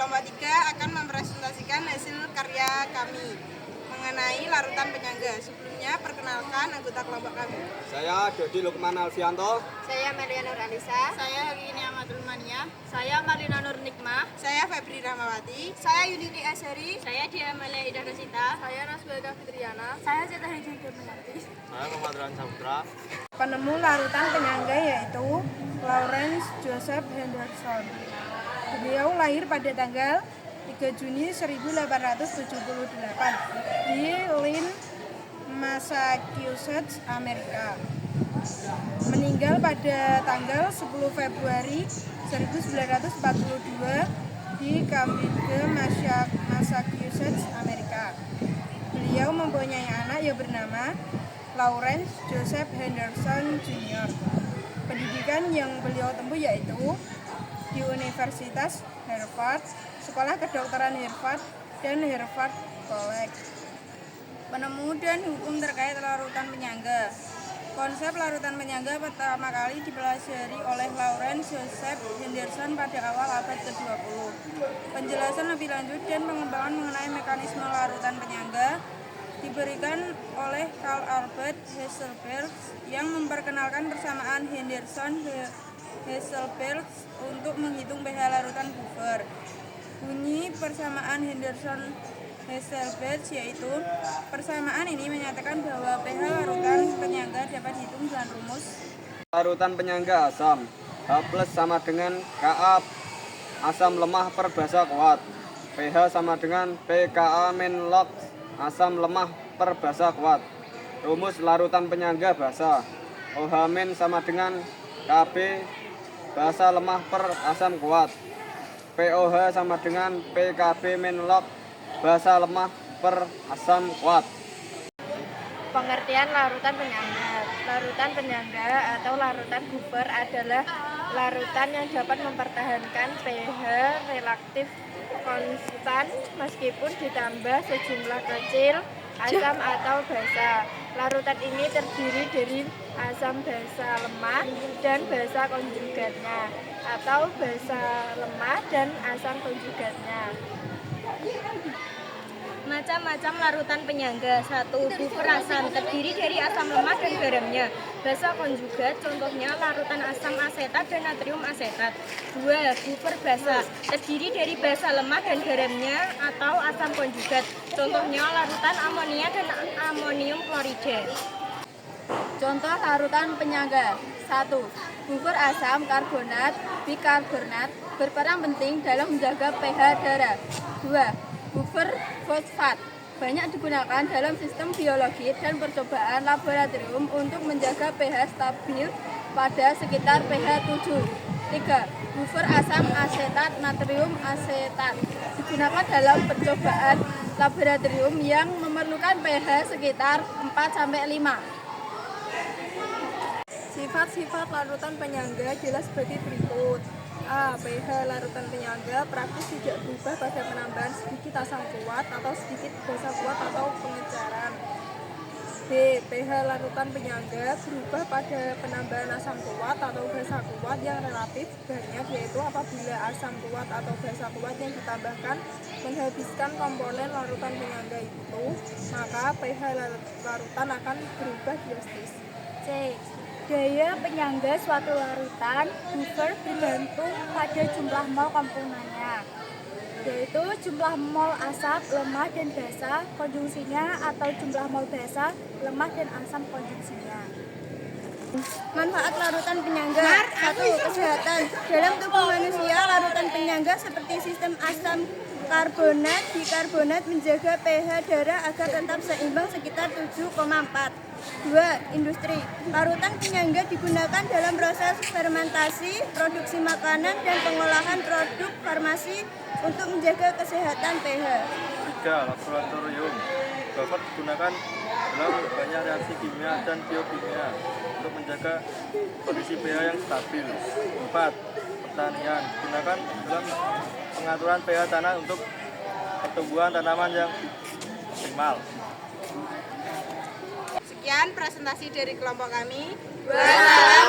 kelompok 3 akan mempresentasikan hasil karya kami mengenai larutan penyangga. Sebelumnya, perkenalkan anggota kelompok kami. Saya Dodi Lukman Alfianto. Saya Melia Nur Alisa. Saya Harini Amatul Mania. Saya Marina Nur Nikma. Saya Febri Rahmawati. Saya Yunini Asyari. Saya Dia Malia Ida Rosita. Saya Nasbelda Fitriana. Saya Cita Hijau Menanti. Saya Muhammad Ran Saputra. Penemu larutan penyangga yaitu Lawrence Joseph Henderson. Beliau lahir pada tanggal 3 Juni 1878 di Lynn, Massachusetts, Amerika. Meninggal pada tanggal 10 Februari 1942 di Cambridge, Massachusetts, Amerika. Beliau mempunyai anak yang bernama Lawrence Joseph Henderson Jr. Pendidikan yang beliau tempuh yaitu di Universitas Harvard, Sekolah Kedokteran Harvard, dan Harvard College. Penemu dan hukum terkait larutan penyangga. Konsep larutan penyangga pertama kali dipelajari oleh Lawrence Joseph Henderson pada awal abad ke-20. Penjelasan lebih lanjut dan pengembangan mengenai mekanisme larutan penyangga diberikan oleh Carl Albert Heisenberg yang memperkenalkan persamaan Henderson-Heisenberg untuk menghitung pH larutan buffer. Bunyi persamaan Henderson-Heisenberg yaitu persamaan ini menyatakan bahwa pH larutan penyangga dapat dihitung dengan rumus Larutan penyangga asam H+ sama dengan Ka asam lemah per basa kuat. pH sama dengan pKa min log asam lemah per basa kuat. Rumus larutan penyangga basa OH min sama dengan Kb basa lemah per asam kuat. POH sama dengan PKB min log basa lemah per asam kuat. Pengertian larutan penyangga. Larutan penyangga atau larutan buffer adalah larutan yang dapat mempertahankan pH relatif konstan meskipun ditambah sejumlah kecil asam atau basa. Larutan ini terdiri dari asam basa lemah dan basa konjugatnya atau basa lemah dan asam konjugatnya. Macam-macam larutan penyangga. 1. Buffer asam terdiri dari asam lemah dan garamnya. Basa konjugat contohnya larutan asam asetat dan natrium asetat. 2. Buffer basa terdiri dari basa lemah dan garamnya atau asam konjugat. Contohnya larutan amonia dan amonium klorida. Contoh larutan penyangga. 1. Buffer asam karbonat, bikarbonat berperan penting dalam menjaga pH darah. 2. Buffer fosfat banyak digunakan dalam sistem biologi dan percobaan laboratorium untuk menjaga pH stabil pada sekitar pH 7. 3. Buffer asam asetat natrium asetat digunakan dalam percobaan laboratorium yang memerlukan pH sekitar 4-5. Sifat-sifat larutan penyangga jelas sebagai berikut. A. pH larutan penyangga praktis tidak berubah pada penambahan sedikit asam kuat atau sedikit basa kuat atau pengecaran. B. pH larutan penyangga berubah pada penambahan asam kuat atau basa kuat yang relatif banyak, yaitu apabila asam kuat atau basa kuat yang ditambahkan menghabiskan komponen larutan penyangga itu, maka pH larutan akan berubah drastis. C. Daya penyangga suatu larutan buffer bergantung pada jumlah mol komponennya, yaitu jumlah mol asam, lemah, dan basa konjungsinya atau jumlah mol basa, lemah, dan asam konjungsinya. Manfaat larutan penyangga. 1. Kesehatan. Dalam tubuh manusia, larutan penyangga seperti sistem asam karbonat, bikarbonat menjaga pH darah agar tetap seimbang sekitar 7,4. 2. Industri. Larutan penyangga digunakan dalam proses fermentasi, produksi makanan, dan pengolahan produk farmasi untuk menjaga kesehatan pH. 3. Laboratorium. Buffer digunakan dalam banyak reaksi kimia dan biokimia untuk menjaga kondisi pH yang stabil. 4. Pertanian. Digunakan dalam pengaturan pH tanah untuk pertumbuhan tanaman yang optimal. Sekian presentasi dari kelompok kami. Wassalam.